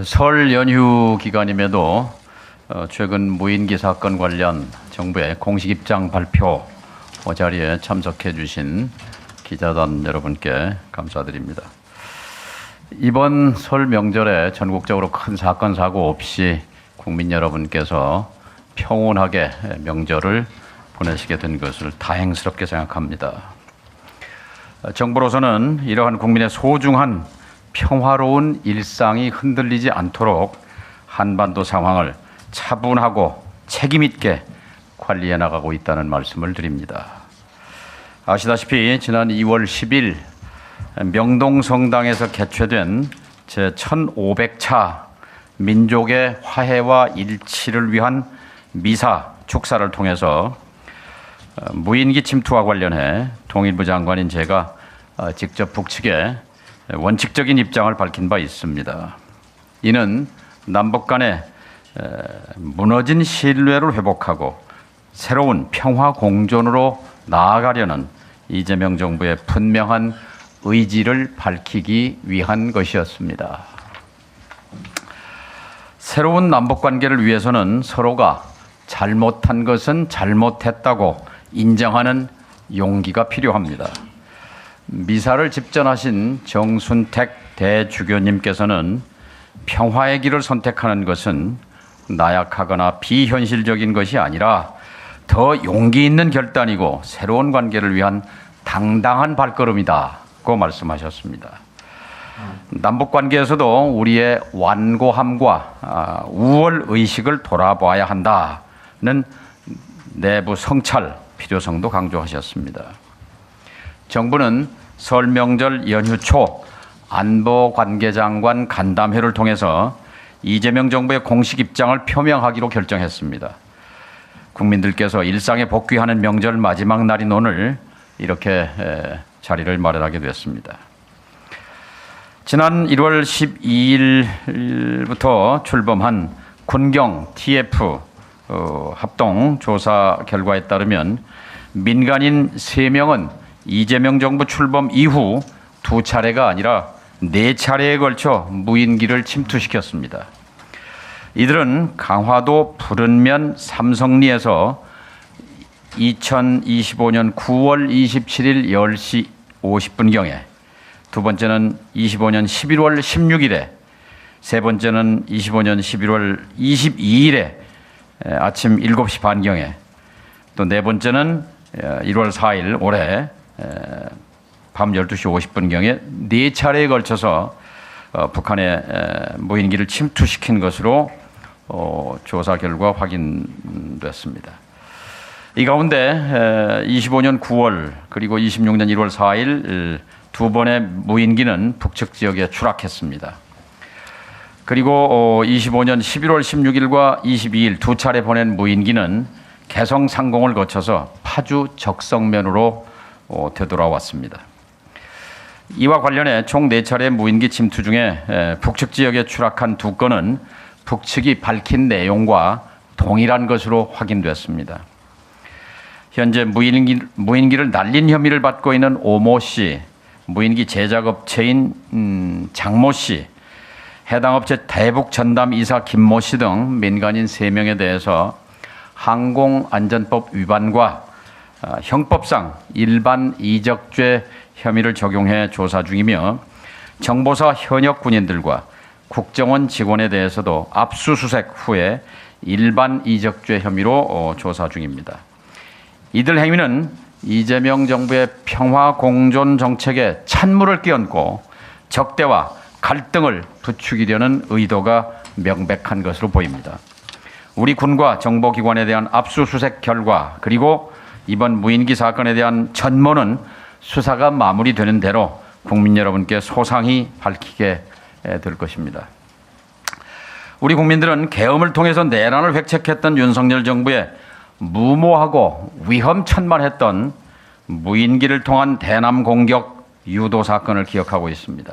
설 연휴 기간임에도 최근 무인기 사건 관련 정부의 공식 입장 발표 자리에 참석해 주신 기자단 여러분께 감사드립니다. 이번 설 명절에 전국적으로 큰 사건 사고 없이 국민 여러분께서 평온하게 명절을 보내시게 된 것을 다행스럽게 생각합니다. 정부로서는 이러한 국민의 소중한 평화로운 일상이 흔들리지 않도록 한반도 상황을 차분하고 책임 있게 관리해 나가고 있다는 말씀을 드립니다. 아시다시피 지난 2월 10일 명동성당에서 개최된 제1500차 민족의 화해와 일치를 위한 미사 축사를 통해서 무인기 침투와 관련해 통일부 장관인 제가 직접 북측에 원칙적인 입장을 밝힌 바 있습니다. 이는 남북 간의 무너진 신뢰를 회복하고 새로운 평화 공존으로 나아가려는 이재명 정부의 분명한 의지를 밝히기 위한 것이었습니다. 새로운 남북 관계를 위해서는 서로가 잘못한 것은 잘못했다고 인정하는 용기가 필요합니다. 미사를 집전하신 정순택 대주교님께서는 평화의 길을 선택하는 것은 나약하거나 비현실적인 것이 아니라 더 용기 있는 결단이고 새로운 관계를 위한 당당한 발걸음이다고 말씀하셨습니다. 남북 관계에서도 우리의 완고함과 우월 의식을 돌아봐야 한다는 내부 성찰 필요성도 강조하셨습니다. 정부는 설 명절 연휴 초 안보관계장관 간담회를 통해서 이재명 정부의 공식 입장을 표명하기로 결정했습니다. 국민들께서 일상에 복귀하는 명절 마지막 날인 오늘 이렇게 자리를 마련하게 됐습니다. 지난 1월 12일부터 출범한 군경 TF 합동 조사 결과에 따르면 민간인 3명은 이재명 정부 출범 이후 2차례가 아니라 4차례에 걸쳐 무인기를 침투시켰습니다. 이들은 강화도 푸른면 삼성리에서 2025년 9월 27일 10시 50분경에, 두 번째는 25년 11월 16일에, 세 번째는 25년 11월 22일에 아침 7시 반경에, 또 네 번째는 1월 4일 올해 밤 12시 50분경에 4차례에 걸쳐서 북한의 무인기를 침투시킨 것으로 조사 결과 확인됐습니다. 이 가운데 25년 9월 그리고 26년 1월 4일 두 번의 무인기는 북측 지역에 추락했습니다. 그리고 25년 11월 16일과 22일 2차례 보낸 무인기는 개성 상공을 거쳐서 파주 적성면으로 되돌아왔습니다. 이와 관련해 총 4차례 무인기 침투 중에 북측 지역에 추락한 2건은 북측이 밝힌 내용과 동일한 것으로 확인됐습니다. 현재 무인기를 날린 혐의를 받고 있는 오모 씨, 무인기 제작업체인 장모 씨, 해당 업체 대북 전담 이사 김모 씨 등 민간인 3명에 대해서 항공안전법 위반과 형법상 일반 이적죄 혐의를 적용해 조사 중이며, 정보사 현역 군인들과 국정원 직원에 대해서도 압수수색 후에 일반 이적죄 혐의로 조사 중입니다. 이들 행위는 이재명 정부의 평화 공존 정책에 찬물을 끼얹고 적대와 갈등을 부추기려는 의도가 명백한 것으로 보입니다. 우리 군과 정보기관에 대한 압수수색 결과 그리고 이번 무인기 사건에 대한 전모는 수사가 마무리되는 대로 국민 여러분께 소상히 밝히게 될 것입니다. 우리 국민들은 계엄을 통해서 내란을 획책했던 윤석열 정부의 무모하고 위험천만했던 무인기를 통한 대남 공격 유도 사건을 기억하고 있습니다.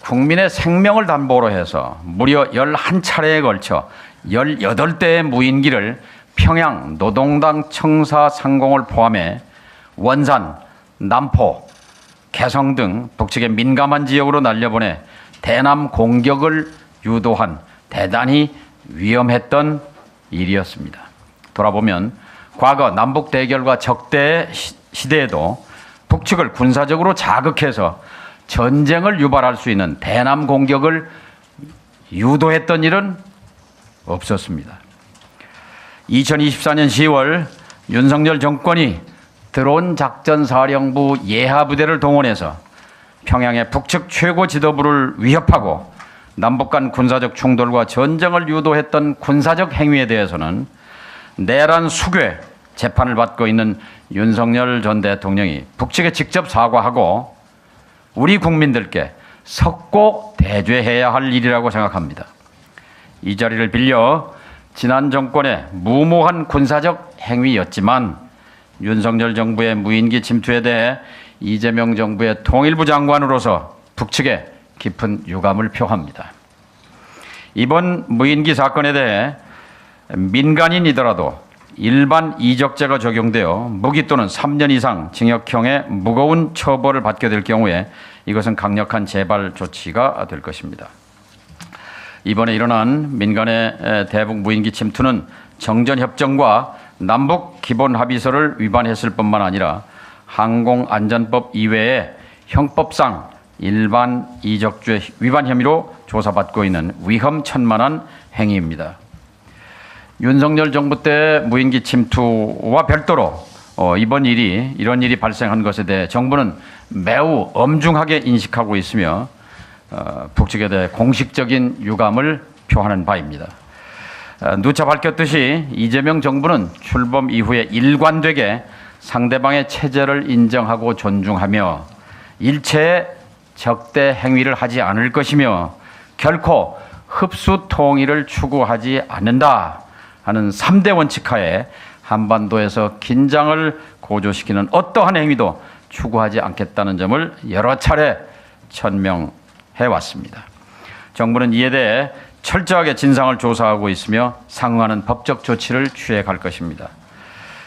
국민의 생명을 담보로 해서 무려 11차례에 걸쳐 18대의 무인기를 평양 노동당 청사 상공을 포함해 원산, 남포, 개성 등 북측의 민감한 지역으로 날려보내 대남 공격을 유도한 대단히 위험했던 일이었습니다. 돌아보면 과거 남북 대결과 적대 시대에도 북측을 군사적으로 자극해서 전쟁을 유발할 수 있는 대남 공격을 유도했던 일은 없었습니다. 2024년 10월 윤석열 정권이 드론 작전사령부 예하부대를 동원해서 평양의 북측 최고 지도부를 위협하고 남북 간 군사적 충돌과 전쟁을 유도했던 군사적 행위에 대해서는 내란 수괴 재판을 받고 있는 윤석열 전 대통령이 북측에 직접 사과하고 우리 국민들께 석고 대죄해야 할 일이라고 생각합니다. 이 자리를 빌려 지난 정권의 무모한 군사적 행위였지만 윤석열 정부의 무인기 침투에 대해 이재명 정부의 통일부 장관으로서 북측에 깊은 유감을 표합니다. 이번 무인기 사건에 대해 민간인이더라도 일반 이적죄가 적용되어 무기 또는 3년 이상 징역형의 무거운 처벌을 받게 될 경우에 이것은 강력한 재발 조치가 될 것입니다. 이번에 일어난 민간의 대북 무인기 침투는 정전협정과 남북 기본합의서를 위반했을 뿐만 아니라 항공안전법 이외에 형법상 일반 이적죄 위반 혐의로 조사받고 있는 위험천만한 행위입니다. 윤석열 정부 때 무인기 침투와 별도로 이런 일이 발생한 것에 대해 정부는 매우 엄중하게 인식하고 있으며 북측에 대해 공식적인 유감을 표하는 바입니다. 누차 밝혔듯이 이재명 정부는 출범 이후에 일관되게 상대방의 체제를 인정하고 존중하며 일체의 적대 행위를 하지 않을 것이며 결코 흡수 통일을 추구하지 않는다 하는 3대 원칙하에 한반도에서 긴장을 고조시키는 어떠한 행위도 추구하지 않겠다는 점을 여러 차례 천명해 왔습니다. 정부는 이에 대해 철저하게 진상을 조사하고 있으며 상응하는 법적 조치를 취해 갈 것입니다.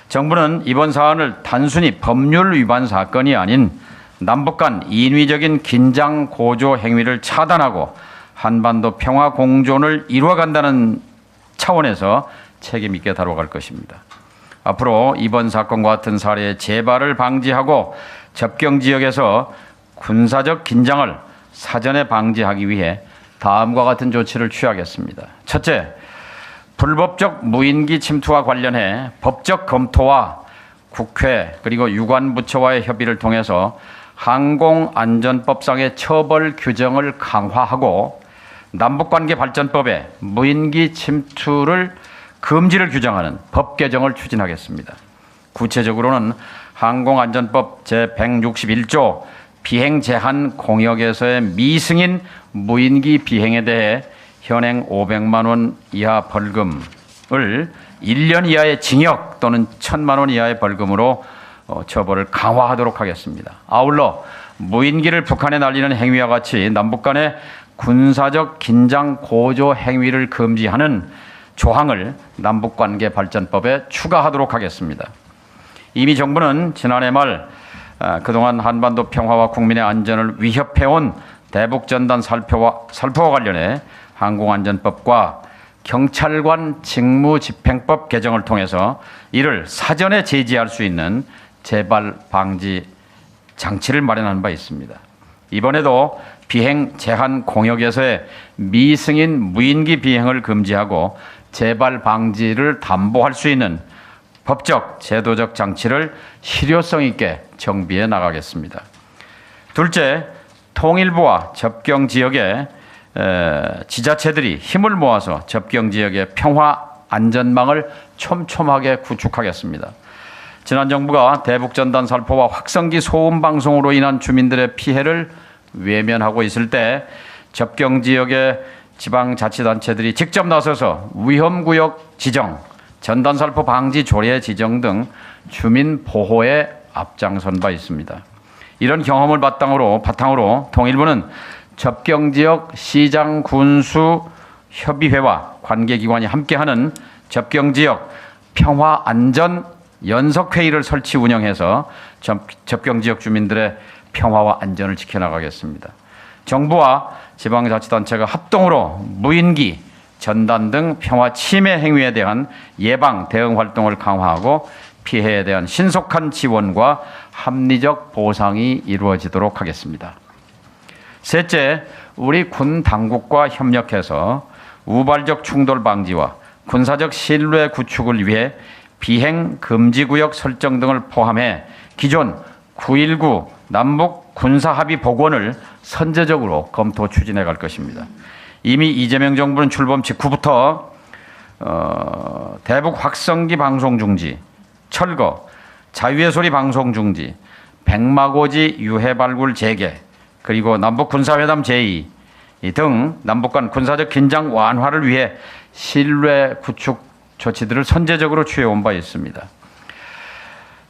정부는 이번 사안을 단순히 법률 위반 사건이 아닌 남북 간 인위적인 긴장 고조 행위를 차단하고 한반도 평화 공존을 이루어간다는 차원에서 책임 있게 다뤄갈 것입니다. 앞으로 이번 사건과 같은 사례의 재발을 방지하고 접경 지역에서 군사적 긴장을 사전에 방지하기 위해 다음과 같은 조치를 취하겠습니다. 첫째, 불법적 무인기 침투와 관련해 법적 검토와 국회 그리고 유관부처와의 협의를 통해서 항공안전법상의 처벌 규정을 강화하고 남북관계 발전법에 무인기 침투를 금지를 규정하는 법 개정을 추진하겠습니다. 구체적으로는 항공안전법 제161조 비행 제한 공역에서의 미승인 무인기 비행에 대해 현행 500만 원 이하 벌금을 1년 이하의 징역 또는 1,000만 원 이하의 벌금으로 처벌을 강화하도록 하겠습니다. 아울러 무인기를 북한에 날리는 행위와 같이 남북 간의 군사적 긴장 고조 행위를 금지하는 조항을 남북관계 발전법에 추가하도록 하겠습니다. 이미 정부는 지난해 말 그동안 한반도 평화와 국민의 안전을 위협해온 대북전단 살포와 관련해 항공안전법과 경찰관 직무집행법 개정을 통해서 이를 사전에 제지할 수 있는 재발 방지 장치를 마련한 바 있습니다. 이번에도 비행 제한 공역에서의 미승인 무인기 비행을 금지하고 재발 방지를 담보할 수 있는 법적, 제도적 장치를 실효성 있게 정비해 나가겠습니다. 둘째, 통일부와 접경 지역의 지자체들이 힘을 모아서 접경 지역의 평화 안전망을 촘촘하게 구축하겠습니다. 지난 정부가 대북전단 살포와 확성기 소음 방송으로 인한 주민들의 피해를 외면하고 있을 때 접경 지역의 지방자치단체들이 직접 나서서 위험구역 지정, 전단살포 방지 조례 지정 등 주민 보호에 앞장선 바 있습니다. 이런 경험을 바탕으로 통일부는 접경지역 시장 군수 협의회와 관계기관이 함께하는 접경지역 평화안전 연석회의를 설치 운영해서 접경지역 주민들의 평화와 안전을 지켜나가겠습니다. 정부와 지방자치단체가 합동으로 무인기, 전단 등 평화 침해 행위에 대한 예방 대응 활동을 강화하고 피해에 대한 신속한 지원과 합리적 보상이 이루어지도록 하겠습니다. 셋째, 우리 군 당국과 협력해서 우발적 충돌 방지와 군사적 신뢰 구축을 위해 비행 금지 구역 설정 등을 포함해 기존 9.19 남북 군사 합의 복원을 선제적으로 검토 추진해 갈 것입니다. 이미 이재명 정부는 출범 직후부터 대북 확성기 방송 중지, 철거, 자유의 소리 방송 중지, 백마고지 유해 발굴 재개, 그리고 남북 군사회담 제의 등 남북 간 군사적 긴장 완화를 위해 신뢰 구축 조치들을 선제적으로 취해온 바 있습니다.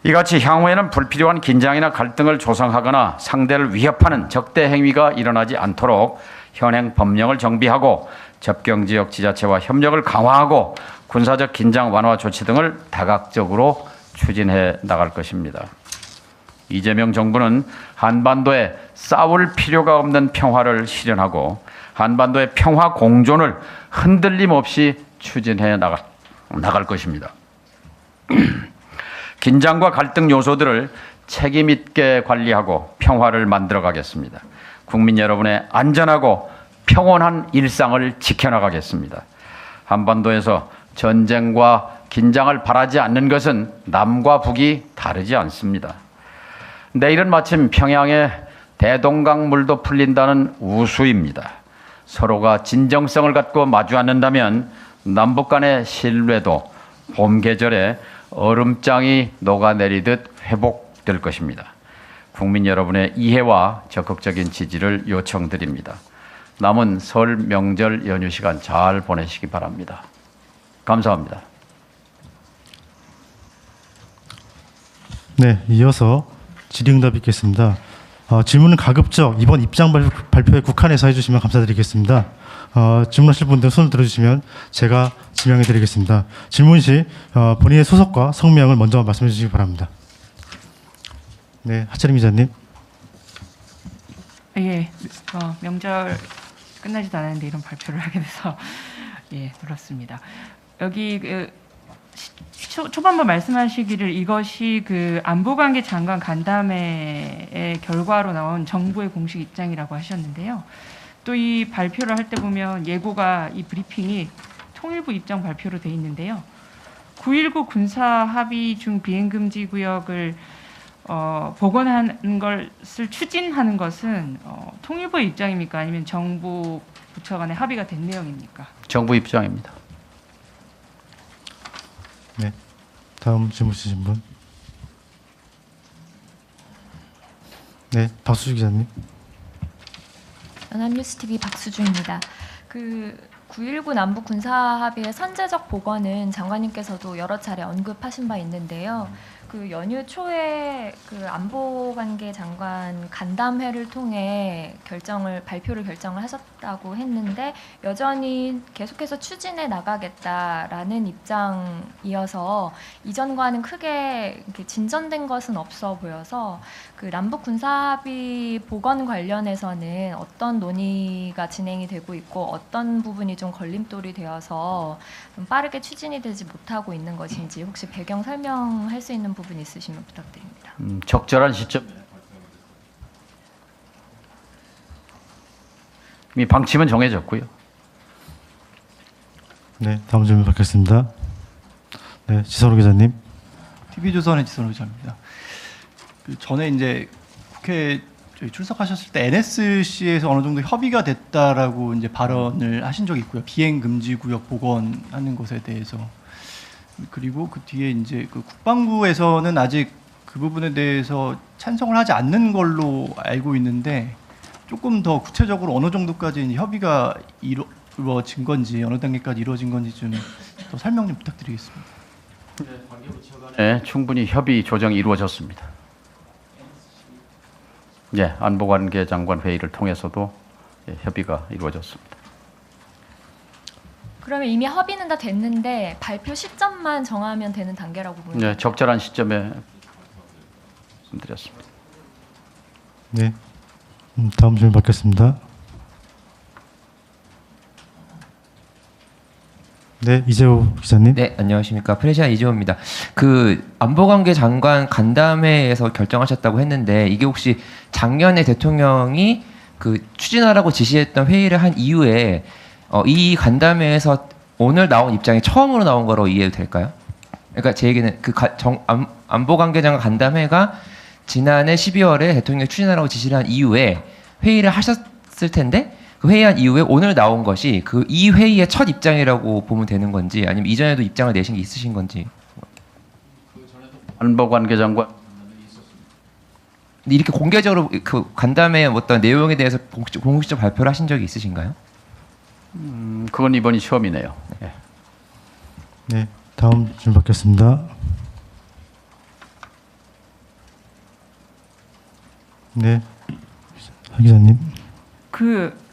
이같이 향후에는 불필요한 긴장이나 갈등을 조성하거나 상대를 위협하는 적대 행위가 일어나지 않도록 현행 법령을 정비하고 접경지역 지자체와 협력을 강화하고 군사적 긴장 완화 조치 등을 다각적으로 추진해 나갈 것입니다. 이재명 정부는 한반도에 싸울 필요가 없는 평화를 실현하고 한반도의 평화 공존을 흔들림 없이 추진해 나갈 것입니다. 긴장과 갈등 요소들을 책임 있게 관리하고 평화를 만들어 가겠습니다. 국민 여러분의 안전하고 평온한 일상을 지켜나가겠습니다. 한반도에서 전쟁과 긴장을 바라지 않는 것은 남과 북이 다르지 않습니다. 내일은 마침 평양에 대동강물도 풀린다는 우수입니다. 서로가 진정성을 갖고 마주 앉는다면 남북 간의 신뢰도 봄 계절에 얼음장이 녹아내리듯 회복될 것입니다. 국민 여러분의 이해와 적극적인 지지를 요청드립니다. 남은 설 명절 연휴 시간 잘 보내시기 바랍니다. 감사합니다. 네, 이어서 질의응답이 있겠습니다. 질문은 가급적 이번 입장 발표에 국한해서 해주시면 감사드리겠습니다. 질문하실 분들 손을 들어주시면 제가 지명해드리겠습니다. 질문 시 본인의 소속과 성명을 먼저 말씀해 주시기 바랍니다. 네, 하채림 기자님. 예, 명절 끝나지도 않았는데 이런 발표를 하게 돼서 놀랐습니다. 여기 초반부 말씀하시기를 이것이 안보관계 장관 간담회의 결과로 나온 정부의 공식 입장이라고 하셨는데요. 또 이 발표를 할 때 보면 예고가 이 브리핑이 통일부 입장 발표로 돼 있는데요. 9.19 군사 합의 중 비행금지 구역을 복원하는 것을 추진하는 것은 통일부의 입장입니까? 아니면 정부 부처 간의 합의가 된 내용입니까? 정부 입장입니다. 네, 다음 질문 주신 분. 네, 박수주 기자님. 연합뉴스TV 박수주입니다. 9.19 남북 군사합의의 선제적 복원은 장관님께서도 여러 차례 언급하신 바 있는데요. 연휴 초에 안보관계 장관 간담회를 통해 발표를 결정을 하셨다고 했는데 여전히 계속해서 추진해 나가겠다라는 입장이어서 이전과는 크게 진전된 것은 없어 보여서 남북 군사합의 복원 관련해서는 어떤 논의가 진행이 되고 있고 어떤 부분이 좀 걸림돌이 되어서 좀 빠르게 추진이 되지 못하고 있는 것인지 혹시 배경 설명할 수 있는 부분 있으시면 부탁드립니다. 적절한 시점. 이미 방침은 정해졌고요. 네, 다음 질문 받겠습니다. 네, 지선호 기자님. TV조선의 지선호 기자입니다. 전에 이제 국회 출석하셨을 때 NSC에서 어느 정도 협의가 됐다라고 이제 발언을 하신 적이 있고요. 비행 금지 구역 복원하는 것에 대해서. 그리고 그 뒤에 이제 국방부에서는 아직 그 부분에 대해서 찬성을 하지 않는 걸로 알고 있는데 조금 더 구체적으로 어느 정도까지 협의가 이루어진 건지 어느 단계까지 이루어진 건지 좀 더 설명 좀 부탁드리겠습니다. 네, 충분히 협의 조정이 이루어졌습니다. 네, 안보관계 장관 회의를 통해서도 협의가 이루어졌습니다. 그러면 이미 합의는 다 됐는데 발표 시점만 정하면 되는 단계라고 보입니다. 네, 적절한 시점에 말씀드렸습니다. 네, 다음 질문 받겠습니다. 네, 이재호 기자님. 네, 안녕하십니까. 프레시아 이재호입니다. 그 안보관계 장관 간담회에서 결정하셨다고 했는데 이게 혹시 작년에 대통령이 그 추진하라고 지시했던 회의를 한 이후에 이 간담회에서 오늘 나온 입장이 처음으로 나온 거로 이해해도 될까요? 그러니까 제 얘기는 그 안보관계장관 간담회가 지난해 12월에 대통령이 추진하라고 지시를 한 이후에 회의를 하셨을 텐데 그 회의한 이후에 오늘 나온 것이 그 이 회의의 첫 입장이라고 보면 되는 건지 아니면 이전에도 입장을 내신 게 있으신 건지. 안보관계장관 근데 이렇게 공개적으로 그 간담회 어떤 내용에 대해서 공식적 발표를 하신 적이 있으신가요? 그건 이번이 처음이네요. 예. 네, 다음 질문 받겠습니다. 네, 하 기자님. 그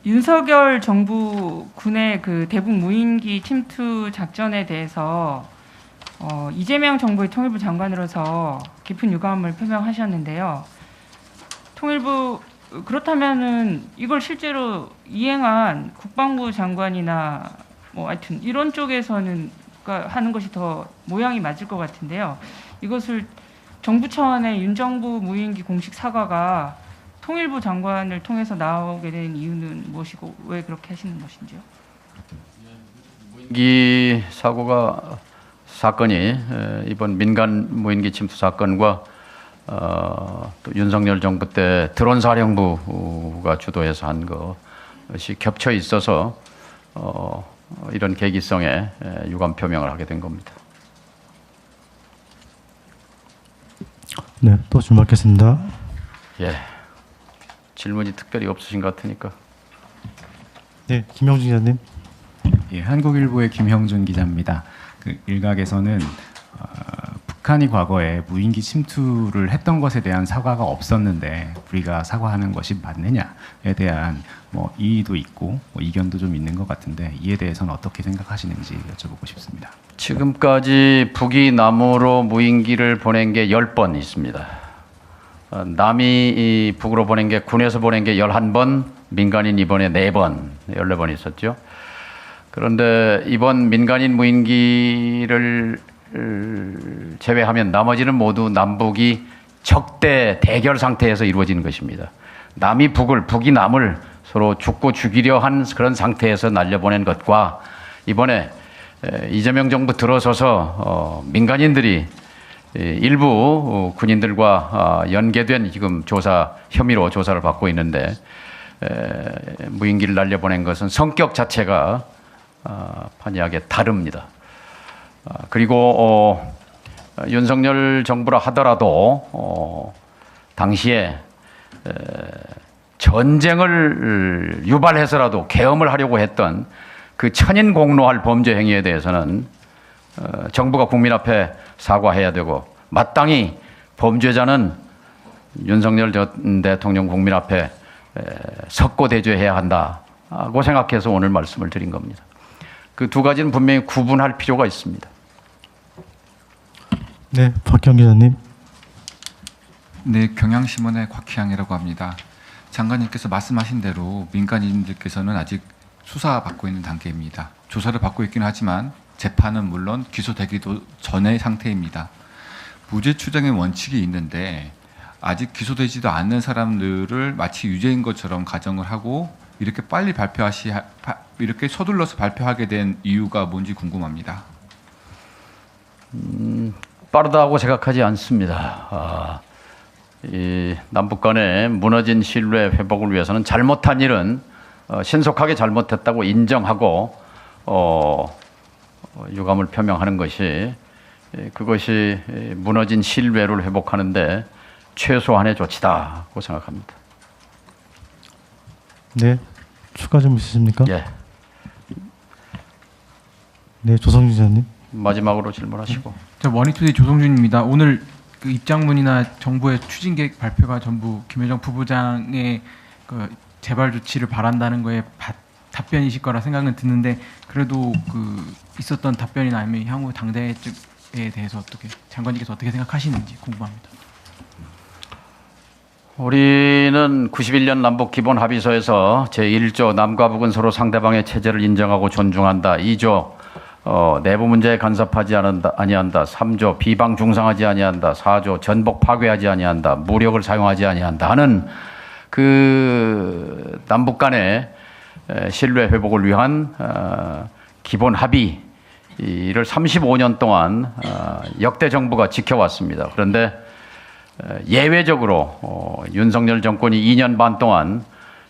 윤석열 정부 군의 그 대북 무인기 침투 작전에 대해서 이재명 정부의 통일부 장관으로서 깊은 유감을 표명하셨는데요. 통일부 그렇다면은 이걸 실제로 이행한 국방부 장관이나 뭐 하여튼 이런 쪽에서는 하는 것이 더 모양이 맞을 것 같은데요. 이것을 정부 차원의 윤 정부 무인기 공식 사과가 통일부 장관을 통해서 나오게 된 이유는 무엇이고 왜 그렇게 하시는 것인지요? 무인기 사건이 이번 민간 무인기 침투 사건과 또 윤석열 정부 때 드론 사령부가 주도해서 한 것이 겹쳐 있어서 이런 계기성에 유감 표명을 하게 된 겁니다. 네, 또 질문 받겠습니다. 예. 질문이 특별히 없으신 것 같으니까. 네, 김영준 기자님. 예, 한국일보의 김형준 기자입니다. 그 일각에서는 북한이 과거에 무인기 침투를 했던 것에 대한 사과가 없었는데 우리가 사과하는 것이 맞느냐에 대한 뭐 이의도 있고 뭐 이견도 좀 있는 것 같은데 이에 대해서는 어떻게 생각하시는지 여쭤보고 싶습니다. 지금까지 북이 남으로 무인기를 보낸 게 10번 있습니다. 남이 북으로 보낸 게 군에서 보낸 게 11번, 민간인 이번에 4번, 14번 있었죠. 그런데 이번 민간인 무인기를 제외하면 나머지는 모두 남북이 적대 대결 상태에서 이루어진 것입니다. 남이 북을, 북이 남을 서로 죽고 죽이려 한 그런 상태에서 날려보낸 것과 이번에 이재명 정부 들어서서 민간인들이 일부 군인들과 연계된 지금 혐의로 조사를 받고 있는데 무인기를 날려보낸 것은 성격 자체가 판이하게 다릅니다. 그리고 윤석열 정부라 하더라도 당시에 전쟁을 유발해서라도 계엄을 하려고 했던 그 천인공노할 범죄 행위에 대해서는 정부가 국민 앞에 사과해야 되고 마땅히 범죄자는 윤석열 전 대통령 국민 앞에 석고대죄해야 한다고 생각해서 오늘 말씀을 드린 겁니다. 그 두 가지는 분명히 구분할 필요가 있습니다. 네, 박형 기자님. 네, 경향신문의 곽희양이라고 합니다. 장관님께서 말씀하신 대로 민간인들께서는 아직 수사받고 있는 단계입니다. 조사를 받고 있긴 하지만 재판은 물론 기소되기도 전의 상태입니다. 무죄 추정의 원칙이 있는데 아직 기소되지도 않는 사람들을 마치 유죄인 것처럼 가정을 하고 이렇게 빨리 이렇게 서둘러서 발표하게 된 이유가 뭔지 궁금합니다. 빠르다고 생각하지 않습니다. 이 남북 간의 무너진 신뢰 회복을 위해서는 잘못한 일은 신속하게 잘못했다고 인정하고 유감을 표명하는 것이 그것이 무너진 신뢰를 회복하는데 최소한의 조치다고 생각합니다. 네, 추가 질문 있으십니까? 예. 네, 조성준 기자님. 마지막으로 질문하시고. 저 머니투데이 조성준입니다. 오늘 그 입장문이나 정부의 추진 계획 발표가 전부 김여정 부부장의 그 재발 조치를 바란다는 거에 답변이실 거라 생각은 드는데 그래도 그 있었던 답변이나 아니면 향후 당대 쪽에 대해서 어떻게 장관님께서 어떻게 생각하시는지 궁금합니다. 우리는 91년 남북 기본 합의서에서 제1조 남과 북은 서로 상대방의 체제를 인정하고 존중한다. 2조 내부 문제에 간섭하지 아니한다. 3조 비방 중상하지 아니한다. 4조 전복 파괴하지 아니한다. 무력을 사용하지 아니한다 하는 그 남북 간의 신뢰 회복을 위한 기본 합의를 35년 동안 역대 정부가 지켜왔습니다. 그런데 예외적으로 윤석열 정권이 2년 반 동안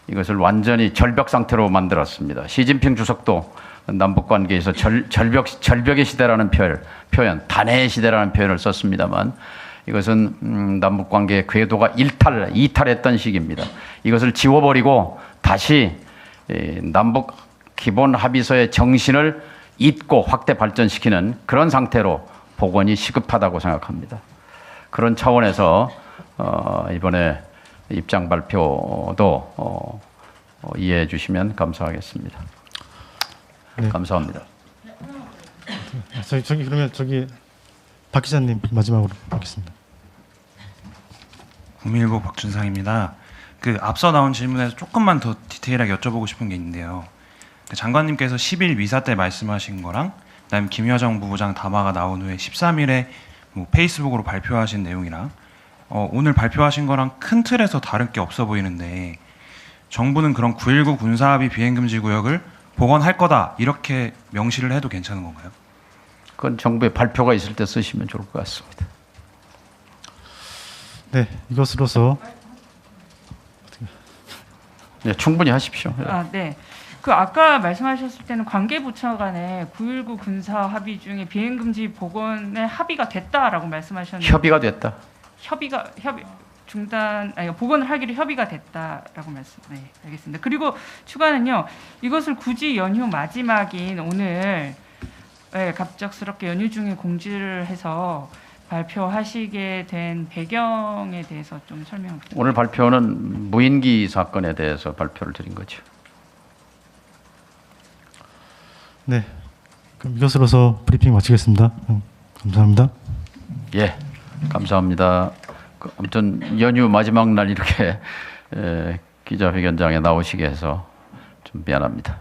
이것을 완전히 절벽 상태로 만들었습니다. 시진핑 주석도 남북 관계에서 절벽의 시대라는 표현, 단해의 시대라는 표현을 썼습니다만 이것은 남북 관계의 궤도가 이탈했던 시기입니다. 이것을 지워버리고 다시 남북 기본 합의서의 정신을 잇고 확대 발전시키는 그런 상태로 복원이 시급하다고 생각합니다. 그런 차원에서 이번에 입장 발표도 이해해 주시면 감사하겠습니다. 네. 감사합니다. 그러면 박 기자님 마지막으로 하겠습니다. 국민일보 박준상입니다. 그 앞서 나온 질문에서 조금만 더 디테일하게 여쭤보고 싶은 게 있는데요. 장관님께서 10일 위사 때 말씀하신 거랑 그다음 김여정 부부장 담화가 나온 후에 13일에 뭐 페이스북으로 발표하신 내용이랑 오늘 발표하신 거랑 큰 틀에서 다른 게 없어 보이는데 정부는 그런 9.19 군사합의 비행금지 구역을 복원할 거다 이렇게 명시를 해도 괜찮은 건가요? 그건 정부의 발표가 있을 때 쓰시면 좋을 것 같습니다. 네, 이것으로서 네, 충분히 하십시오. 네. 그 아까 말씀하셨을 때는 관계부처 간에 9.19 군사 합의 중에 비행금지 복원에 합의가 됐다라고 말씀하셨는데 협의가 됐다. 복원을 하기로 협의가 됐다라고 네, 알겠습니다. 그리고 추가는요. 이것을 굳이 연휴 마지막인 오늘 갑작스럽게 연휴 중에 공지를 해서 발표하시게 된 배경에 대해서 좀 설명 부탁드립니다. 오늘 발표는 무인기 사건에 대해서 발표를 드린 거죠. 네, 그럼 이것으로서 브리핑 마치겠습니다. 감사합니다. 예, 감사합니다. 아무튼 연휴 마지막 날 이렇게 기자회견장에 나오시게 해서 좀 미안합니다.